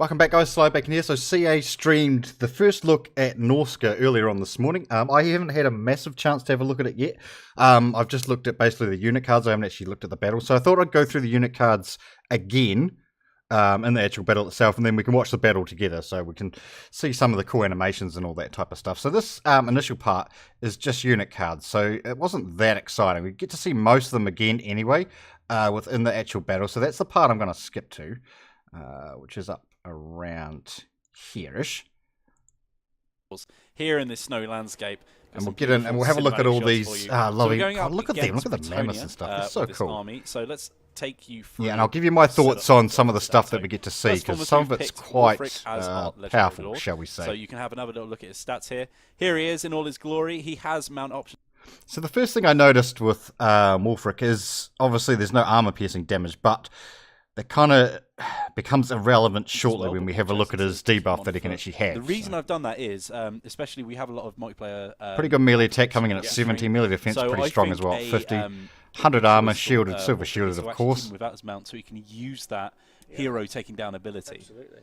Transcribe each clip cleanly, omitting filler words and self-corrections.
Welcome back, guys. Slowback in here. So CA streamed the first look at Norsca earlier on this morning. I haven't had a massive chance to have a look at it yet. I've just looked at basically the unit cards. I haven't actually looked at the battle. So I thought I'd go through the unit cards again in the actual battle itself, and then we can watch the battle together so we can see some of the cool animations and all that type of stuff. So this initial part is just unit cards, so it wasn't that exciting. We get to see most of them again anyway within the actual battle. So that's the part I'm going to skip to, which is up around here-ish. Here in this snowy landscape. And we'll get in and we'll have a look at all these lovely... So look at them, look at the mammoths and stuff. It's so cool. Army. So let's take you through... Yeah, and I'll give you my thoughts on some of the stuff that we get to see, because some of it's quite powerful, shall we say. So you can have another little look at his stats here. Here he is in all his glory. He has mount option. So the first thing I noticed with Wolfric is, obviously there's no armor-piercing damage, but that kind of becomes irrelevant shortly when we have a look at his debuff that he can actually have. The reason I've done that is, especially we have a lot of multiplayer... pretty good melee attack coming in at 70, melee defense pretty strong as well, 50. 100 armor, shielded, silver shielded of course. Without his mount, so he can use that hero taking down ability. Absolutely.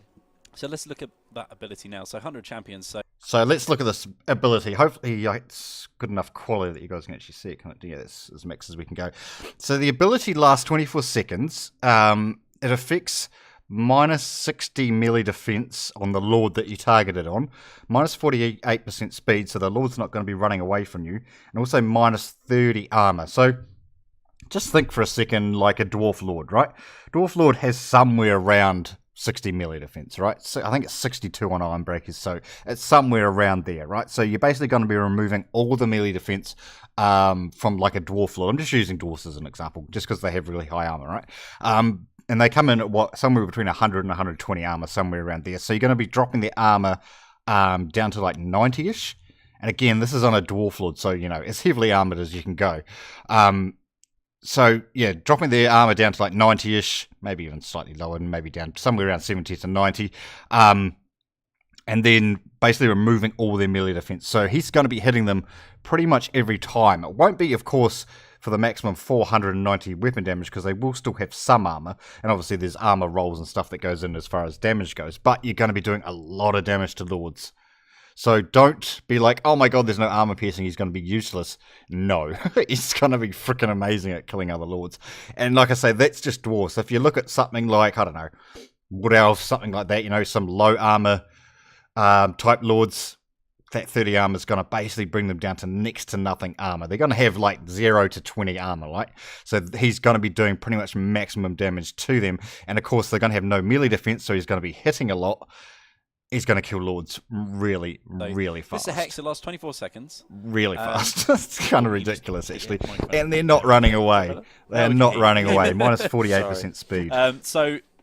So let's look at that ability now. So 100 champions. So let's look at this ability. Hopefully it's good enough quality that you guys can actually see it. Yeah, it's as max as we can go. So the ability lasts 24 seconds. It affects minus 60 melee defense on the Lord that you targeted on, minus 48% speed, so the Lord's not going to be running away from you, and also minus 30 armor. So just think for a second like a Dwarf Lord, right? Dwarf Lord has somewhere around 60 melee defense, right? So I think it's 62 on Iron Breakers, so it's somewhere around there, right? So you're basically going to be removing all the melee defense from like a Dwarf Lord. I'm just using Dwarfs as an example, just because they have really high armor, right? And they come in at somewhere between 100 and 120 armor, somewhere around there. So you're going to be dropping the armor down to like 90-ish. And again, this is on a Dwarf Lord, so, you know, as heavily armored as you can go. So, yeah, dropping the armor down to like 90-ish, maybe even slightly lower, and maybe down somewhere around 70 to 90. And then basically removing all their melee defense. So he's going to be hitting them pretty much every time. It won't be, of course, for the maximum 490 weapon damage, because they will still have some armor, and obviously there's armor rolls and stuff that goes in as far as damage goes, but you're going to be doing a lot of damage to Lords. So don't be like, oh my god, there's no armor piercing, he's going to be useless. No, he's going to be freaking amazing at killing other Lords. And like I say, that's just Dwarves. If you look at something like, I don't know, Wood Elves, something like that, you know, some low armor type Lords, that 30 armor is going to basically bring them down to next to nothing armor. They're going to have like 0 to 20 armor, right? So he's going to be doing pretty much maximum damage to them. And of course, they're going to have no melee defense, so he's going to be hitting a lot. He's going to kill Lords really, really fast. This is a hex that lasts 24 seconds. Really fast. It's kind of ridiculous, actually. And they're not running away. They're not running away. Minus 48% speed.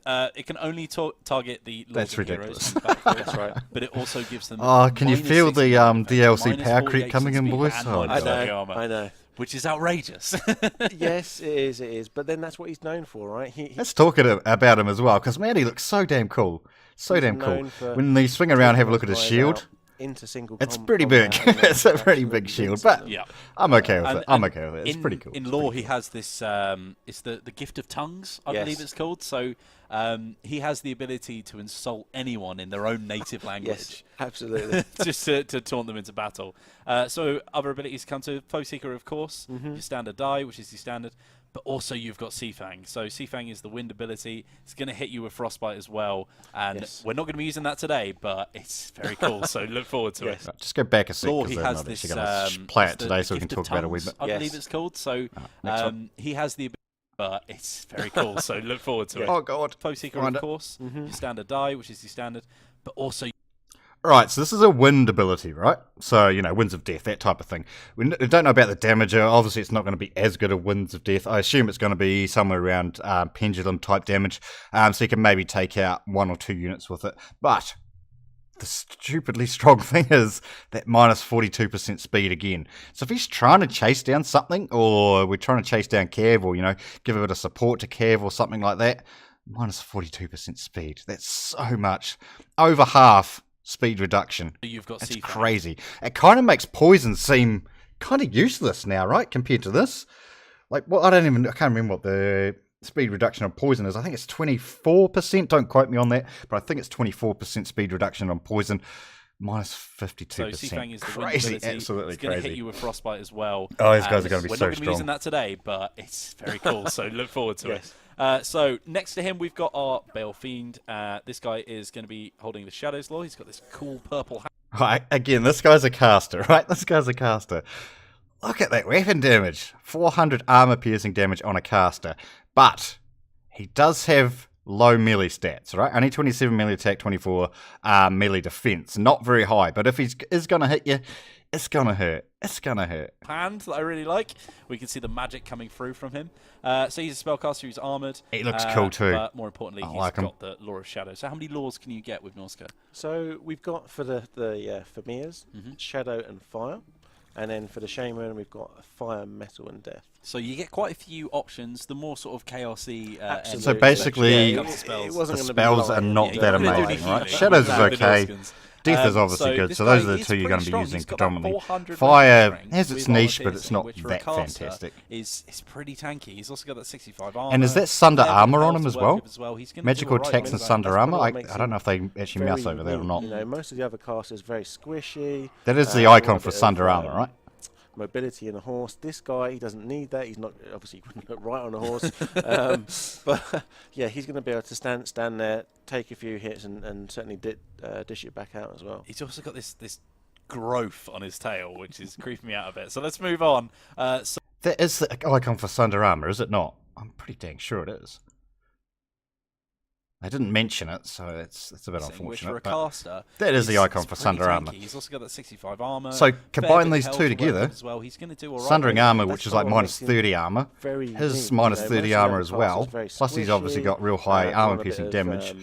It can only target the Lords. That's ridiculous. That's right. But it also gives them... Oh, can you feel the DLC power creep coming in, boys? Oh, I know. Which is outrageous. Yes, it is. But then that's what he's known for, right? Let's talk about him as well, because man, he looks so damn cool. So damn cool. When they swing around, have a look at his shield. Into single it's pretty big. It's a pretty big shield, but yeah. I'm okay with it. I'm okay with it. It's pretty cool. In lore, he has this. It's the gift of tongues, I believe it's called. So he has the ability to insult anyone in their own native language. Yes, absolutely. Just to taunt them into battle. So other abilities come to Foe Seeker, of course. Your standard die, which is the standard. But also you've got Seafang. So Seafang is the wind ability. It's going to hit you with Frostbite as well. And we're not going to be using that today, but it's very cool. So look forward to it. Right, just go back a sec, because he has this, going to play it today so we can talk about it a wee bit. I believe it's called. So he has the ability, but it's very cool. So look forward to it. Oh, God. Foe Seeker, of course. Your standard die, which is the standard. But also... Right, so this is a wind ability, right? So, you know, Winds of Death, that type of thing. We don't know about the damage. Obviously, it's not going to be as good as Winds of Death. I assume it's going to be somewhere around pendulum-type damage, so you can maybe take out 1 or 2 units with it. But the stupidly strong thing is that minus 42% speed again. So if he's trying to chase down something, or we're trying to chase down Cav, or, you know, give a bit of support to Cav or something like that, minus 42% speed. That's so much. Over half speed reduction. You've got It's crazy. It kind of makes poison seem kind of useless now, right? Compared to this. Like, well, I can't remember what the speed reduction on poison is. I think it's 24%. Don't quote me on that, but I think it's 24% speed reduction on poison. Minus 52%. So Seafang is the crazy, ability. absolutely it's going to crazy. hit you with frostbite as well. Oh, these guys are going to be so We're not going to be using strong. that today, but it's very cool. So look forward to it. So next to him, we've got our Bale Fiend. This guy is going to be holding the Shadows Law. He's got this cool purple hat. Right, again, this guy's a caster, right? This guy's a caster. Look at that weapon damage. 400 armor piercing damage on a caster. But he does have low melee stats, right? Only 27 melee attack, 24 melee defense. Not very high, but if he is going to hit you, it's going to hurt. It's going to hurt. Hand that I really like. We can see the magic coming through from him. So he's a spellcaster who's armored. He looks cool too. But more importantly, he's like got the Law of Shadow. So how many laws can you get with Norsca? So we've got for the Famirs, Shadow and Fire. And then for the Shaman, we've got Fire, Metal, and Death. So you get quite a few options. The more sort of chaosy. Absolutely. So basically, Yeah, spells. it wasn't the gonna be spells light. are not Yeah, that you couldn't do amazing, any right? healing. Shadows is Without the okay. Norskins. Death is obviously good, this so those guy are the is two you're pretty going to be strong. using He's got that predominantly. 400 Fire magic has strength its with niche, armor but it's piercing, not which for a that caster fantastic. Is pretty tanky. He's also got that 65 armor. And is that Sunder Level armor on health him to as work well? with as well. He's gonna Magical do all right attacks with and that. Sunder That's armor? probably I what makes don't know if they actually mouse very over that or weak. not. You know, most of the other casters very squishy. That is the want icon a for bit of, Sunder armor, right? Mobility in a horse. This guy, he doesn't need that. He's not obviously couldn't look right on a horse, but yeah, he's going to be able to stand there, take a few hits, and certainly dish it back out as well. He's also got this growth on his tail, which is creeping me out a bit. So let's move on. So That is the icon for Sunder armor, is it not? I'm pretty dang sure it is. I didn't mention it, so it's a bit which for a unfortunate. But caster, that is the he's- icon he's for pretty Sunder tanky. armor. He's also got that 65 armor. So fair combine bit these of two health to work together, with as well. He's going to do all right. Sundering armor, That's which is what like minus makes him 30 armor. Very His neat, minus you know, 30 most of the armor other as well. casters very Plus he's obviously squishy, got real high want armor a bit piercing of, damage.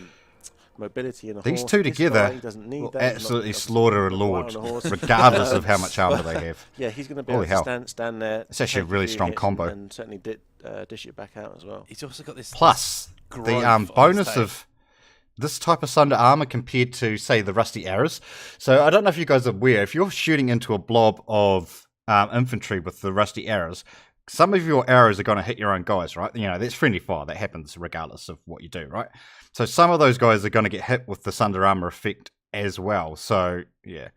Mobility in a These horse. two This together guy, he doesn't need will that. He's not absolutely obviously slaughter a right lord, on a horse. regardless of how much armor they have. Yeah, he's going to be Holy able hell. to stand there. It's actually a take really few strong hits combo. and certainly dish it back out as well. He's also got this Plus, growth the on his bonus tail. of this type of Sunder armor compared to, say, the Rusty Arrows. So I don't know if you guys are aware, if you're shooting into a blob of infantry with the Rusty Arrows, some of your arrows are going to hit your own guys, right? You know, that's friendly fire. That happens regardless of what you do, right? So some of those guys are going to get hit with the Sunder armor effect as well. So, yeah.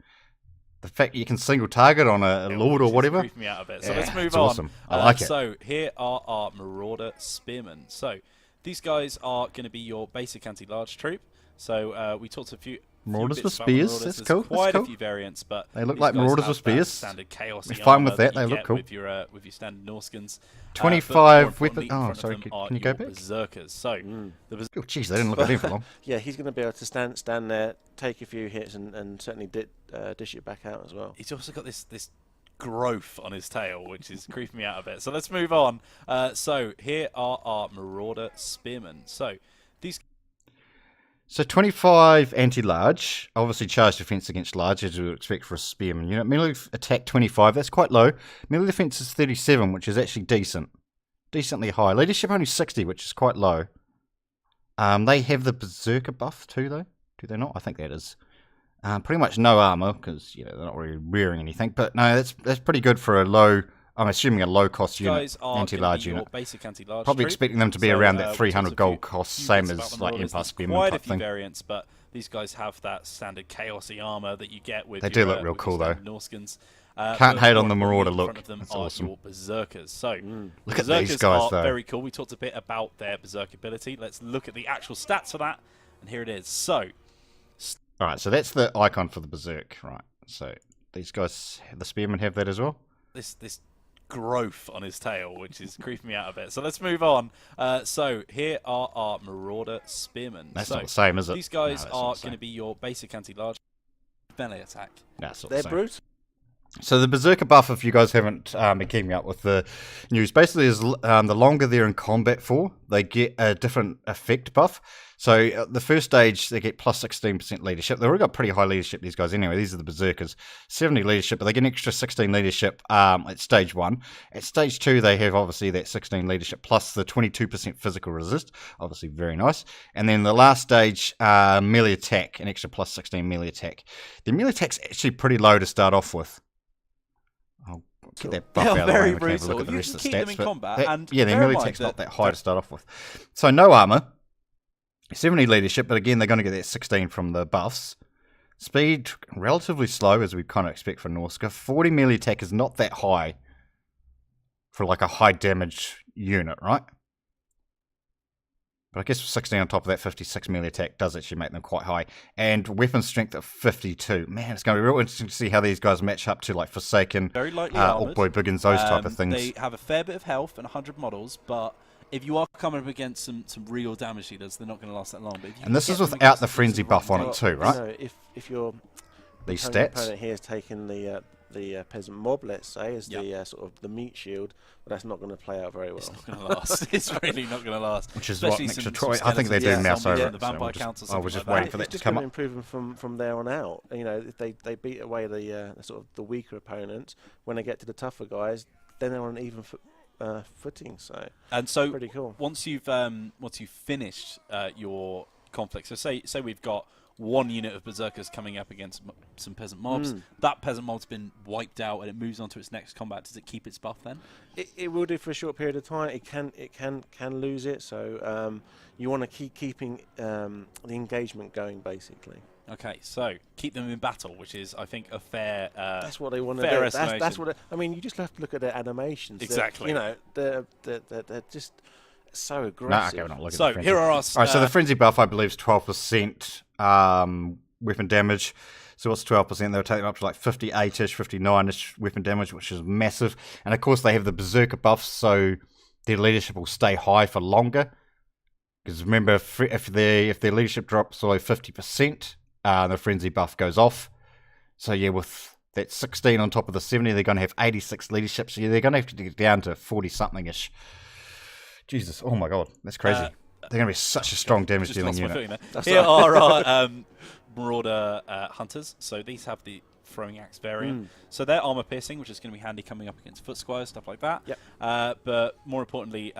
The fact you can single target on a lord or Which is whatever. creeping me out a bit. So Yeah, let's move it's on. awesome. I like it. So here are our Marauder Spearmen. So these guys are going to be your basic anti-large troop. So we talked a few Marauders bits with about spears, Marauders. that's There's cool, that's quite cool. a few variants, but They look these like guys Marauders have with that spears. Standard chaos. We're fine with that, You they look get cool. with your standard Norskins. 25 weapon. Oh, sorry, can you go back? Berserkers. So the Oh, jeez, they didn't look at him for long. Yeah, he's going to be able to stand there, take a few hits, and certainly dish it back out as well. He's also got this growth on his tail, which is creeping me out a bit. So let's move on. So here are our Marauder Spearmen. So these. So 25 anti-large, obviously charge defense against large, as you would expect for a spearman unit. Melee attack 25, that's quite low. Melee defense is 37, which is actually decent. Decently high. Leadership only 60, which is quite low. They have the Berserker buff too, though. Do they not? I think that is. Pretty much no armor, because they're not really wearing anything. But no, that's pretty good for a low, I'm assuming a low-cost unit, Guys are anti-large gonna be your unit. basic anti-large Probably troop. expecting them to be So, around that we 300 talked a gold few cost, same bits as about the like Marauders. Empire There's Spearman quite a type few thing. variants, but these guys have that standard chaosy armor that you get with They your, do look real with cool, your though. standard Norskins. Can't but hate on more the Marauder importantly, in look. front of them That's are awesome. your Berserkers. So Look at Berserkers these guys, are though. very cool. We talked a bit about their Berserk ability. Let's look at the actual stats for that, and here it is. So Alright, so that's the icon for the Berserk, right? So these guys, the Spearmen have that as well? this growth on his tail, which is creeping me out a bit. So let's move on. So here are our Marauder Spearmen. That's so not the same, is it? these guys No, that's not are the going to same. be your basic anti-large melee attack. No, that's not They're the same. brute. So the Berserker buff, if you guys haven't been keeping up with the news, basically is the longer they're in combat for, they get a different effect buff. So the first stage, they get plus 16% leadership. They've already got pretty high leadership, these guys anyway. These are the Berserkers. 70 leadership, but they get an extra 16 leadership at stage 1. At stage 2, they have obviously that 16 leadership plus the 22% physical resist. Obviously very nice. And then the last stage, melee attack, an extra plus 16 melee attack. The melee attack's actually pretty low to start off with. I'll brutal. Get that buff They out are of the way very and we can have a look brutal. at the You rest can of the keep stats. them in but combat, that- and yeah, their bear in melee mind attack's not that- that high to start off with. So no armor, 70 leadership, but again they're going to get that 16 from the buffs. Speed relatively slow, as we kind of expect for Norsca. 40 melee attack is not that high for like a high damage unit, right? But I guess 16 on top of that 56 melee attack does actually make them quite high. And weapon strength of 52. Man, it's going to be real interesting to see how these guys match up to like Forsaken, Very lightly Old armored. Boy Biggins, those type of things. They have a fair bit of health and 100 models, but if you are coming up against some real damage dealers, they're not going to last that long. But if you And this can is get them without against the frenzy right buff on team- it too, right? You know, if your These opponent stats. here has taken the peasant mob, let's say, as Yep. the sort of the meat shield, but that's not going to play out very well. It's not going to last. It's really not going to last. Which is Especially what next some- to Troy. some I think they do skeletons, mouse zombies, over and it. the so vampire we'll just- counts or I was something just like waiting that. for that It's to just come going to up. improve them from there on out. You know, if they beat away the sort of the weaker opponents, when they get to the tougher guys, then they're on an even footing. So And so pretty cool. once you've finished your conflict, so say we've got one unit of berserkers coming up against some peasant mobs. That peasant mob's been wiped out, and it moves on to its next combat. Does it keep its buff then? It will do for a short period of time. It can lose it. So you want to keeping the engagement going, basically. Okay, so keep them in battle, which is, I think, a fair. That's what they want to fair do. estimation. That's what. I mean, you just have to look at their animations. Exactly. You know, they're just so No, aggressive. okay, we're not looking at So the frenzy. here are our. All right, so the frenzy buff, I believe, is 12% weapon damage. So what's 12%? They'll take them up to like 58-ish, 59-ish weapon damage, which is massive. And of course, they have the berserker buffs, so their leadership will stay high for longer. Because remember, if their leadership drops below 50%, the frenzy buff goes off. So yeah, with that 16 on top of the 70, they're going to have 86 leadership. So yeah, they're going to have to get down to 40-something-ish. Jesus, oh my god, that's crazy. They're going to be such a strong damage Just dealing lost my unit. footing there. That's Here all are our Marauder Hunters. So these have the throwing axe variant. So they're armor piercing, which is going to be handy coming up against foot squires, stuff like that. Yep. But more importantly,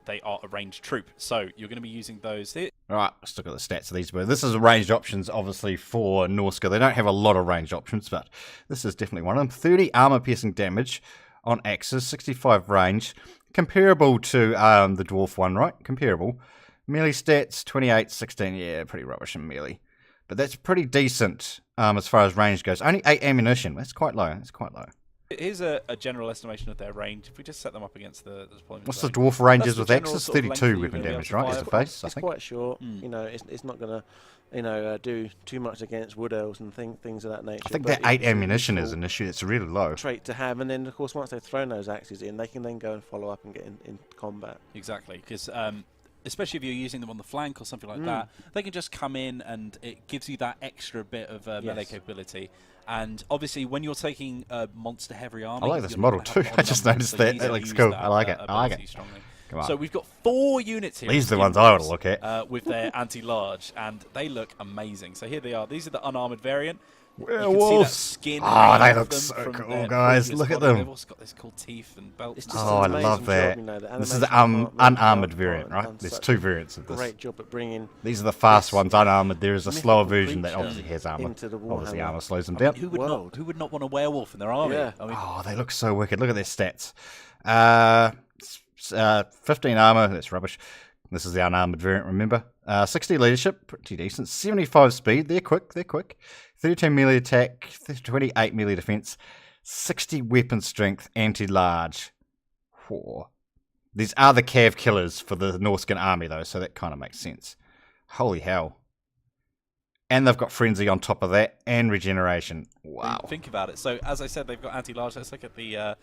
they are a ranged troop. So you're going to be using those. Alright, let's look at the stats of these. But this is ranged options, obviously, for Norsca. They don't have a lot of ranged options, but this is definitely one of them. 30 armor piercing damage on axes, 65 range. Comparable to the dwarf one, right? Comparable. Melee stats, 28, 16. Yeah, pretty rubbish in melee. But that's pretty decent as far as range goes. Only 8 ammunition. That's quite low. That's quite low. Here's a general estimation of their range. If we just set them up against the deployment What's the zone. dwarf ranges That's with the general axes? sort of length that 32 you're weapon gonna be damage, able to right? Is fire. the face, I It's think. quite short. You know, it's not going to do too much against wood elves and things of that nature. I think but that 8 it's a ammunition is useful an issue. It's really low. trait to have, and then of course once they've thrown those axes in, they can then go and follow up and get in combat. Exactly, because especially if you're using them on the flank or something like that, they can just come in and it gives you that extra bit of melee Yes. capability. And obviously, when you're taking monster heavy army, I like this you're not model gonna have too. a lot I of just numbers, noticed so that. you need That to looks use cool. that, I like it. I like ability it. strongly. Come on. So we've got 4 units here. These are the of ones I would skin look at. wolves, with their anti-large, and they look amazing. So here they are. These are the unarmored variant. You can see that Werewolves. skin Oh, hanging they off look them so from cool, their guys. previous Look at body. them. They've also got this cool teeth and belts. It's and just stuff. Oh, I an amazing love that. job, you know, the This is the animation department unarmored have variant, done right? There's such 2 a variants of this. Great job at bringing These are the fast this ones, unarmored. There is a slower mythical version that creature obviously has armor. into the Obviously, Warhammer. armor slows them I mean, down. who would not want a werewolf in their army? Yeah. I mean, Oh, they look so wicked. Look at their stats. 15 armor. That's rubbish. This is the unarmored variant, remember? 60 leadership, pretty decent. 75 speed. They're quick. 32 melee attack. 28 melee defense. 60 weapon strength. Anti-large. Whoa. These are the cav killers for the Norscan army, though, so that kind of makes sense. Holy hell. And they've got frenzy on top of that, and regeneration. Wow. think about it. So as I said, they've got anti-large. Let's look at the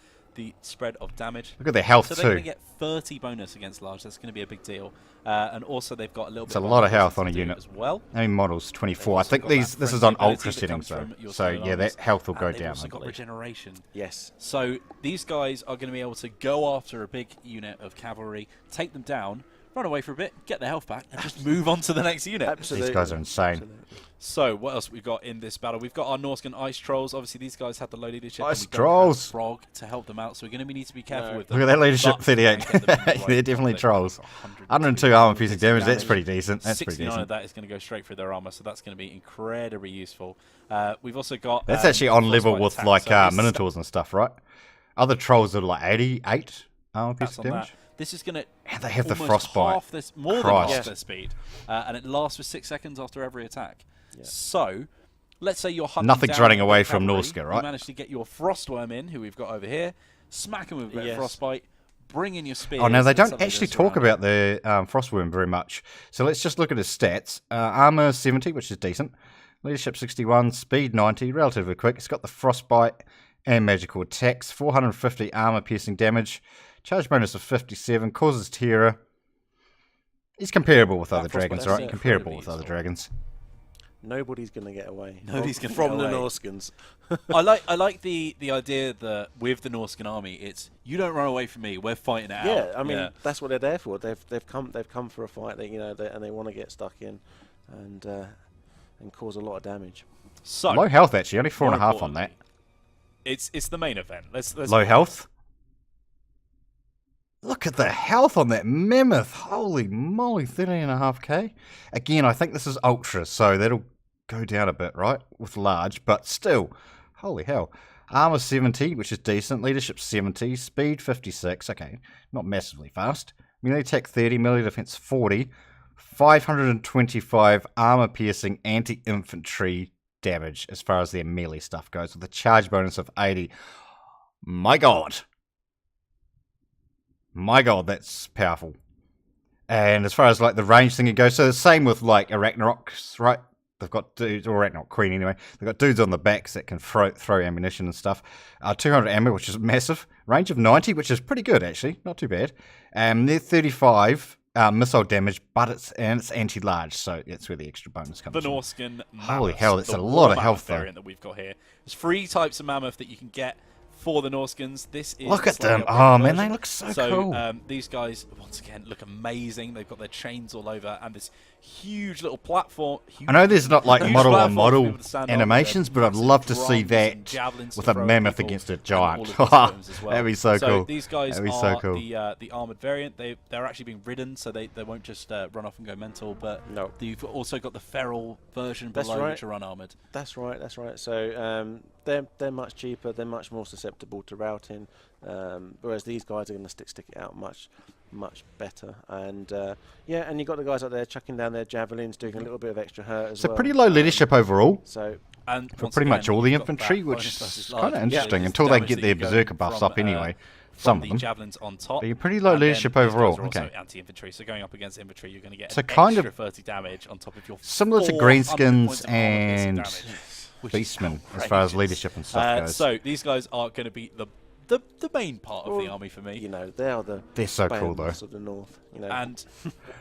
spread of damage. Look at their health, So they're going too. to get 30 bonus against large. That's going to be a big deal. And also they've got a little It's bit a of lot of other health things on a to do unit. as well. How many models? 24. I also think got that this is frenzy on ability ultra that settings, comes though. from your So, stone yeah, armies. that health will And go they've down, also I got believe. regeneration. Yes. So these guys are going to be able to go after a big unit of cavalry, take them down, run away for a bit, get their health back, and just move on to the next unit. Absolutely. These guys are insane. Absolutely. So what else we've got in this battle? We've got our Norscan ice trolls. Obviously, these guys have the low leadership. Ice and we don't have trolls. Frog to help them out, so we're going to need to be careful No. with them. Look at that leadership, But 38. we can get them in the right They're definitely conflict. trolls. 102 102 armor piercing damage, that's damage. pretty decent. That's pretty 69 of decent. that is going to go straight through their armor, so that's going to be incredibly useful. We've also got That's actually on level frostbite with attack, like so these Minotaurs and stuff, right? Other trolls are like 88 armor That's piece on damage. that. This is going to And they have the almost frostbite. half this, more Christ. than half their speed, and it lasts for 6 seconds after every attack. Yeah. So, let's say you're hunting Nothing's down running the away from cavalry, Norsca, You right? manage to get your frostworm in, who we've got over here, smack him with a bit of frostbite, bring in your spears. Oh, no, they and don't suddenly actually goes talk around. about the frostworm very much. So let's just look at his stats. Armor 70, which is decent. Leadership 61, speed 90, relatively quick. It's got the frostbite and magical attacks. 450 armor piercing damage. Charge bonus of 57, causes terror. He's comparable with other dragons, frostbite's right? Comparable incredibly with other useful. dragons. Nobody's going to get away. Nobody's gonna from get the away. Norskans. I like the idea that with the Norscan army, it's you don't run away from me. We're fighting it out. Yeah, I mean that's what they're there for. They've come for a fight. And they want to get stuck in, and cause a lot of damage. So Low health, actually. Only 4.5 on that. importantly, It's the main event. Let's Low health? Look at the health on that mammoth. Holy moly, 13.5k. Again, I think this is ultra, so that'll go down a bit, right? With large, but still. Holy hell. Armor 70, which is decent. Leadership 70. Speed 56. Okay, not massively fast. Melee attack 30. Melee defense 40. 525 armor piercing anti-infantry damage as far as their melee stuff goes, with a charge bonus of 80. My god. My god, that's powerful. And as far as like the range thing goes, so the same with like Arachnocs, right? They've got dudes, or Arachnok Queen anyway. They've got dudes on the backs that can throw ammunition and stuff. 200 ammo, which is massive. Range of 90, which is pretty good actually, not too bad. They're 35 missile damage, but it's anti-large, so that's where the extra bonus comes the from. Norscan Holy mammoths, hell, that's the a lot of war health, mammoth though. variant that we've got here. There's 3 types of mammoth that you can get for the Norscans. This is Look a at them. slightly Oh upgraded man, they version. look so cool. These guys once again look amazing. They've got their chains all over and this huge little platform. I know there's not like huge model on platform for model people to stand on with animations, their but I'd massive love to see drums that and javelins to with a throw at mammoth people against a and giant. all of these items as well. That'd be so cool. These guys That'd be are so cool. the armored variant. They're actually being ridden, so they won't just run off and go mental. But No. you've also got the feral version That's below, right. which are unarmored. That's right. So they're much cheaper. They're much more susceptible to routing, whereas these guys are going to stick it out much better. And and you've got the guys out there chucking down their javelins, doing a little bit of extra hurt as So well. pretty low leadership overall. So And For once pretty again, much all the you've got infantry, that which bonus versus is large, kind of which interesting is until they damage get that their you go berserker buffs from, up anyway. from Some of the them. javelins on top. But you're pretty low and then leadership these guys overall. are also Okay. anti-infantry, so going up against infantry, you're going to get So an kind of extra 30 damage on top of your Similar to 400 Greenskins points of armor piercing and damage, which is Beastmen as far as outrageous. leadership and stuff goes. So these guys are going to be the main part of the Well, army for me. you know they are the They're so cool though. bandits of the north. You know, And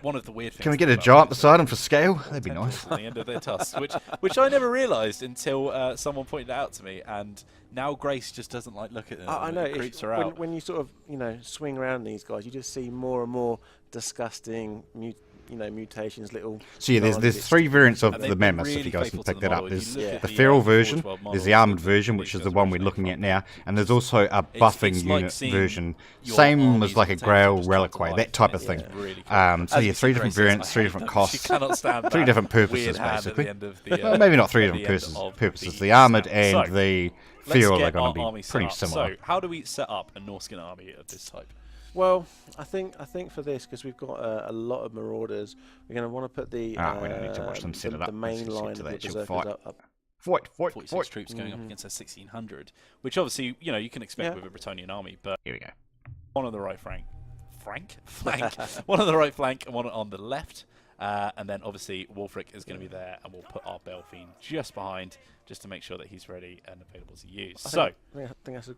one of the weird things. Can we get a about giant them is beside them for scale? That'd be tentacles nice. at the end of their tusks, which I never realised until someone pointed it out to me. And now Grace just doesn't like look at them. I know It creeps her out. when you sort of swing around these guys, you just see more and more disgusting mutations, little. So yeah, there's gnarly 3 variants of And the they've been mammoths if really you guys can faithful to pick the that up. model. If There's you look Yeah. at the the, feral 412 version, models there's the armored that version, these which is guys the one we're originate looking from, at now, and there's also a It's buffing like unit seeing version. your Same armies as like a of the Grail Templar just come to Reliquary, life, that type and of it's thing. really cool. So As yeah, you 3 see, different Grace says, variants, "I 3 hate different them." costs. She cannot stand 3 that different purposes, weird hand at basically. the end of the, Well, maybe not 3 at different the end of purposes. the The armored snap. and So, the let's feral get are going our to army be set pretty up. similar. So, how do we set up a Norscan army of this type? Well, I think for this, because we've got a lot of marauders, we're going to want to put the we don't need to watch them set it up. the Let's main just get line to of the that actual berserkers fight. up. Fight. 46 troops going up against a 1600, which obviously you can expect Yeah. with a Bretonnian army, but Here we go. one on the right flank, one on the right flank, and one on the left. And then obviously Wolfric is going to be there, and we'll put our Belfiend just behind, just to make sure that he's ready and available to use. I think that's a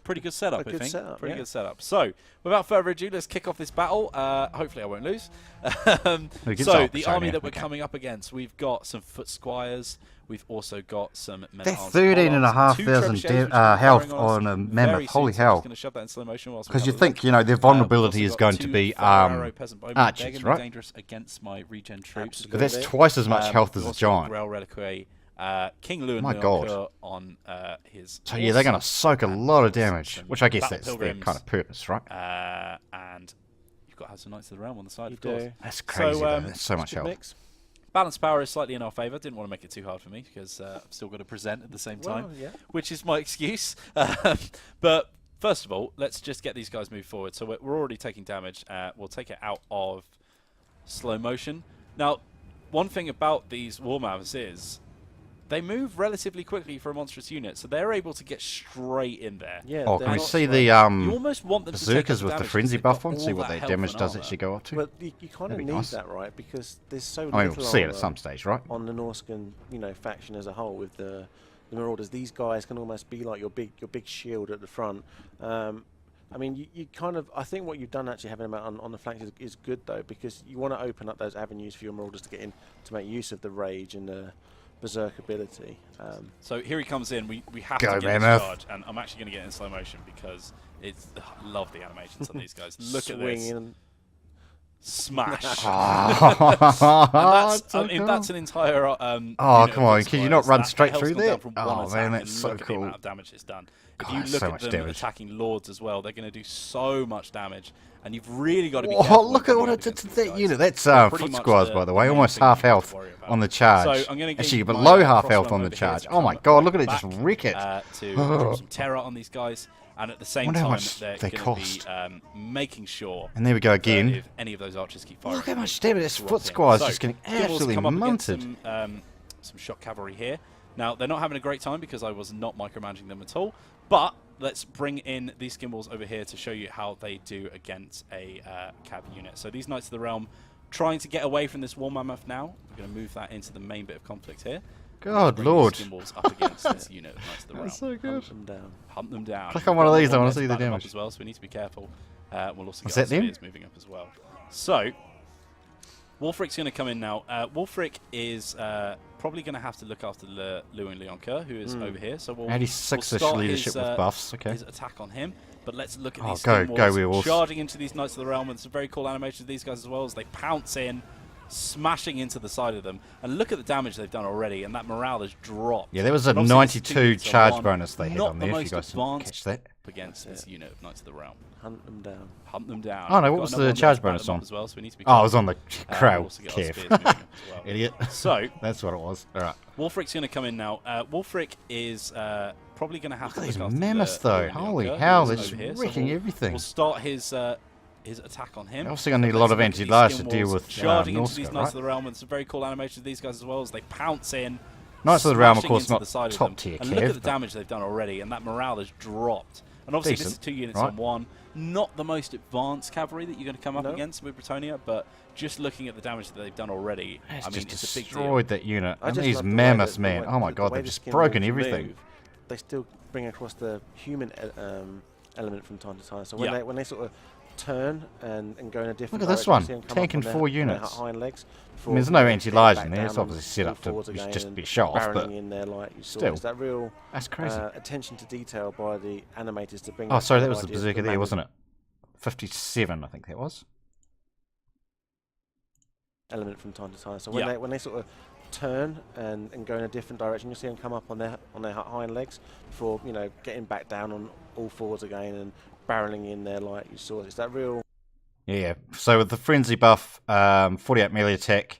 Pretty good setup, A I good think. setup, Pretty yeah. good setup. So, without further ado, let's kick off this battle. Hopefully I won't lose. We can So, start the with army Sonia, that we're okay. coming up against, we've got some foot squires. We've also got some men They're at arms, 13,500 health on a mammoth. Holy hell. Because you think, their vulnerability is going to be archers, right? Dangerous against my regen troops. Absolutely. But that's twice as much health as we've a also got giant. Grail Reliquary, King Lewin My God. on his So yeah, they're going to horse, soak a and lot of some damage, which I guess battle that's their pilgrims, kind of purpose, right? and you've got House of Knights of the Realm on the side, You of course. do. That's crazy, though. um, That's so much good health. mix. Balance power is slightly in our favour. Didn't want to make it too hard for me because I've still got to present at the same time, Well, yeah. which is my excuse. But first of all, let's just get these guys moved forward. So we're already taking damage. We'll take it out of slow motion. Now, one thing about these Warmammers is they move relatively quickly for a monstrous unit, so they're able to get straight in there. Yeah. Oh, they're can we not see slow. the You almost want them to take berserkers the with the damage frenzy because buff they've on? got See all what that their health damage and does armor. actually go up to. Well, you kind of That'd be need nice. that, right? Because there's so I mean, little we'll see it armor at some stage, right? on the Norscan, faction as a whole with the Marauders. These guys can almost be like your big shield at the front. I mean, you kind of. I think what you've done actually having them out on the flanks is good though, because you want to open up those avenues for your Marauders to get in to make use of the rage and the berserk ability. So here he comes in. We have Go, to get Mammoth. this charge, and I'm actually going to get it in slow motion because it's. I love the animations on these guys. Look at swinging this. and Smash. Oh, That's an entire. Oh, unit come of on, these can you guys. not run That straight health's through gone down there? from Oh, one man, attack, that's and so look at cool. the amount of damage it's done. God, If you that's look so at much them damage. attacking lords as well, they're going to do so much damage, and you've really got to be Oh, careful. look when at what coming it up did to against these that guys. unit. That's They're pretty foot much squires, the- by the the way. main Almost thing you half need to health worry about. on the charge. So I'm going to Actually, get but my, low half Frostworm health on the over here charge. to Oh my come god, look at it back, just wreck it. to drop some terror on these guys, and at the same Wonder how time, much they're they going to cost. be making sure And there we go that again. if any of those archers keep firing, Look how they much damage. This drop foot in. squire is So, just getting Skimbles absolutely come up against munted. some shock cavalry here. Now, they're not having a great time because I was not micromanaging them at all, but let's bring in these Skimbles over here to show you how they do against a cav unit. So these Knights of the Realm trying to get away from this War Mammoth now. We're going to move that into the main bit of conflict here. God, Bring these Lord. Skimbles up against this unit of Knights of the Realm. That's so good. hunt them down. Hunt them down. Click We've on one got of these, I one wanna there see to the back them up damage. as well, so we need to be careful. We'll also Is get that our them? spears moving up as well. So, Wolfric's going to come in now. Wolfric is probably going to have to look after Lewin Leoncoeur, who is over here. So we'll 86-ish start leadership his, with buffs. Okay. his attack on him. But let's look at Oh, these go, Skin go, Wolves Werewolves. charging into these Knights of the Realm, and some very cool animations of these guys as well as they pounce in, smashing into the side of them. And look at the damage they've done already, and that morale has dropped. Yeah, there was a And obviously this is 92 units on charge one, bonus they had not on the there, if you most guys didn't advanced catch that. up against this unit of Knights of the Realm. Hunt them down. Hunt them down. Oh, no, We've what got was another the one there charge to back bonus them up on? as well, so we need to be Oh, it was careful. on the We'll crow. also get our Kev. spears moving up as well. Idiot. So, That's what it was. All right. Wolfric's going to come in now. Wolfric is probably going to have to Look at look these after mammoths, the though. Lewin Holy Leoncoeur, hell, who they're is just over here. So wrecking we'll- everything. We'll start his attack on him. Obviously, I need a Let's lot of look at these anti-large to Skin deal Wolves with charging into these Norsca, Knights right? of the Realm, and some very cool animations of these guys as well as they pounce in. Knights of the Realm, of smashing course, into not the side of top them. tier And look at Kev, the but damage they've done already, and that morale has dropped. And obviously, this is Decent, 2 units right? on one. Not the most advanced cavalry that you're going to come up No. against with Britannia, but just looking at the damage that they've done already, It's I mean, just it's a big deal. destroyed that unit. I And just these love the way mammoths, that- the man. way- Oh my the god, way they've the just Skin broken Wolves everything. move, they still bring across the human element from time to time. So Yeah. when they sort of turn and go in a different Look at this direction, one, you see them come up tanking on their- 4 on their units. hind legs I before mean, there's no getting anti-large back in there. down It's on obviously set all up to fours again just and be show off, barreling but in there like you saw. still. It's that real that's crazy. attention to detail by the animators to bring. Oh, sorry, that kind was of the idea of Berserker there, man- wasn't it? 57, I think that was. Element from time to time. So Yeah. when they sort of turn and go in a different direction, you see them come up on their hind legs before getting back down on all fours again and barreling in there like you saw. It's that real. Yeah, so with the frenzy buff, 48 melee attack,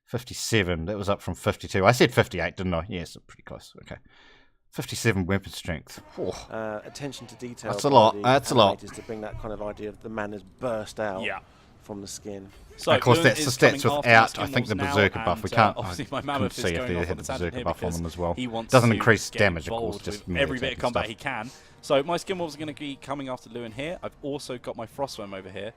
57. That was up from 52. I said 58, didn't I? Yes, pretty close. Okay. 57 weapon strength. Oh. Attention to detail. That's a by lot, the that's a lot. animators to bring that kind of idea of the man has burst out Yeah. from the skin. So Of course, Lewin that's the is stats coming after without, Skin I think, the Wolves now, Berserker buff. We and, can't. obviously, my I couldn't Mammoth is see if going they off had on the the tangent Berserker here buff on because them as well. he wants Doesn't to increase get damage, of course, involved just with melee every bit attack of and combat stuff. he can. So my Skin Wolves are going to be coming after Lewin here. I've also got my Frostworm over here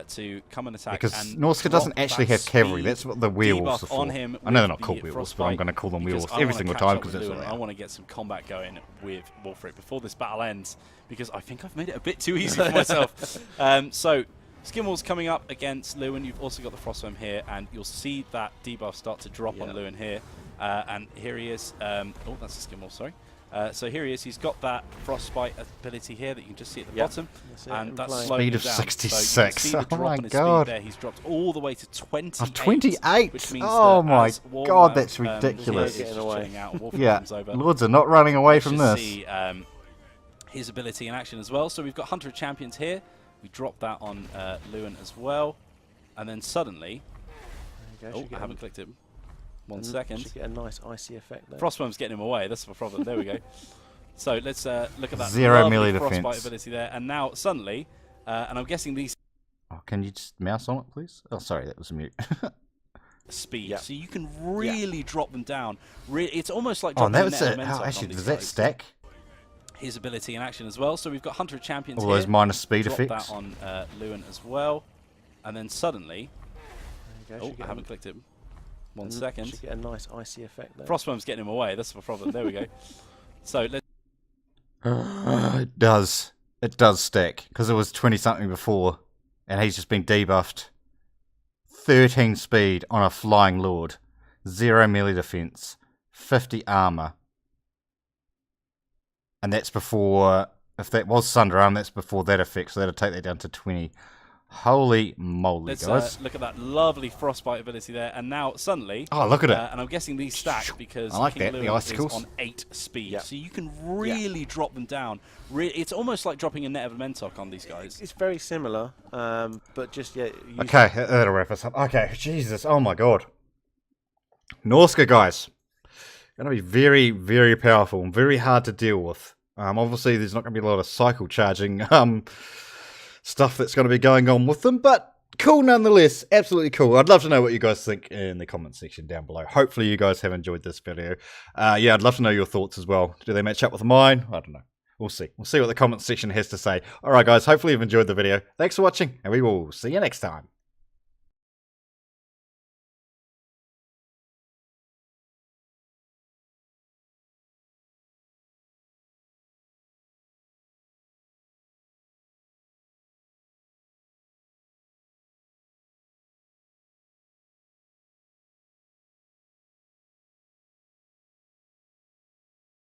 to come and attack. Because and Norsca doesn't drop actually that have cavalry. speed That's what the werewolves are debuff on for. him I know they're with not called the werewolves, but I'm frostbite going to call them because werewolves I every wanna single catch time up because with that's what Lewin. they I are. want to get some combat going with Wolfric before this battle ends because I think I've made it a bit too easy for myself. So Skinwall's coming up against Lewin. You've also got the Frostworm here, and you'll see that debuff start to drop on Lewin here. And here he is. Oh, that's a Skinwall, sorry. So here he is. He's got that Frostbite ability here that you can just see at the bottom. That's it, And in that's play. slowing Speed him of down. 66. So you can see the Oh drop my in his God. speed there. He's dropped all the way to 28. 28? Which means Oh that my as Warhammer, God, that's is ridiculous. just chilling out and Wolfric Yeah, comes over. Lords are not running away Let's from just this. see his ability in action as well. So we've got Hunter of Champions here. We drop that on Lewin as well. And then suddenly... There you go, Oh, should I get haven't clicked it. One second. Should get a nice icy effect there. Frostworm's getting him away. That's the problem. There we go. So let's look at that Zero lovely melee frostbite defense. ability there. And now suddenly, and I'm guessing these Oh, can you just mouse on it, please? Oh, sorry, that was a mute. speed, Yeah. so you can really drop them down. It's almost like Oh, dropping that a was net it. elemental Oh, on actually, these does that guys. stack? His ability in action as well. So we've got Hunter of Champions All here. those minus speed Drop effects. that on Lewin as well. And then suddenly, There you go. oh, I haven't clicked it. 1 second. Should get a nice icy effect there. Frostworm's getting him away. That's the problem. There we go. So let's. It does. It does stack because it was 20 something before, and he's just been debuffed. 13 speed on a flying lord, 0 melee defense, 50 armor, and that's before. If that was Sunder Arm, that's before that effect, so that'll take that down to 20. Holy moly, Let's guys! look at that lovely frostbite ability there, and now suddenly. Oh, look at it! And I'm guessing these stack because I like King that, the Lewin is icicles. on 8 speed, Yeah. so you can really drop them down. It's almost like dropping a net of Mentok on these guys. It's very similar, but just Okay, that'll wrap us up. Okay, Jesus, oh my god. Norsca, guys. Going to be very, very powerful and very hard to deal with. Obviously, there's not going to be a lot of cycle charging stuff that's going to be going on with them, but cool nonetheless. Absolutely cool. I'd love to know what you guys think in the comment section down below. Hopefully, you guys have enjoyed this video. Yeah, I'd love to know your thoughts as well. Do they match up with mine? I don't know. We'll see. We'll see what the comment section has to say. All right, guys. Hopefully, you've enjoyed the video. Thanks for watching, and we will see you next time.